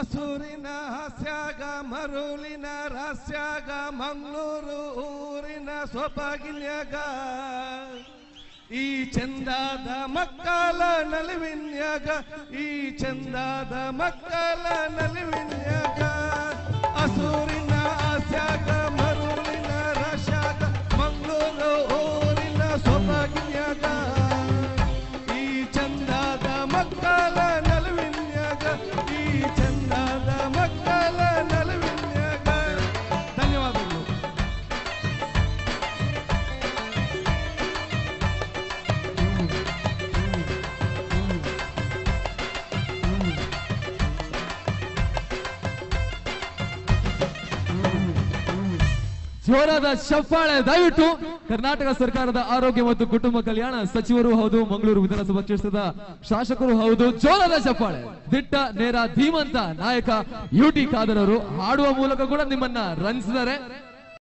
ಮಸೂರಿನ ಹಾಸ್ಯಾಗ ಮರುಳಿನ ರಾಸ್ಯಾಗ ಮಂಗಳೂರು ಊರಿನ ಸೊಬಗಿನ್ಯಾಗ ಈ ಚಂದಾದ ಮಕ್ಕಳ ನಲಿವಿನ್ಯಾಗ ಈ ಚಂದಾದ ಮಕ್ಕಳ ನಲಿವಿನ್ಯಾಗ ಹಸೂರಿನ ಹಾಸ್ಯಾಗ ಮರುಳಿನ ರಾಸ್ಯಾಗ ಮಂಗಳೂರು ಊರಿನ ಸೊಬಗಿನ್ಯಾಗ ಈ ಚಂದಾದ ಮಕ್ಕಳ ನಲಿವಿನ್ಯಾಗ ಈ ಚಂದಾದ ಮಕ್ಕಳ ನಲಿವಿನ್ಯಾಗ. ಧನ್ಯವಾದಗಳು. ಜೋರಾದ ಚಪ್ಪಾಳೆ. ದಯವಿಟ್ಟು ಕರ್ನಾಟಕ ಸರ್ಕಾರದ ಆರೋಗ್ಯ ಮತ್ತು ಕುಟುಂಬ ಕಲ್ಯಾಣ ಸಚಿವರು ಹೌದು, ಮಂಗಳೂರು ವಿಧಾನಸಭಾ ಕ್ಷೇತ್ರದ ಶಾಸಕರು ಹೌದು. ಜೋರಾದ ಚಪ್ಪಾಳೆ. ದಿಟ್ಟ ನೇರ ಧೀಮಂತ ನಾಯಕ UT ಖಾದರ್ ಅವರು ಹಾಡುವ ಮೂಲಕ ಕೂಡ ನಿಮ್ಮನ್ನ ರಂಜಿಸಿದ್ದಾರೆ.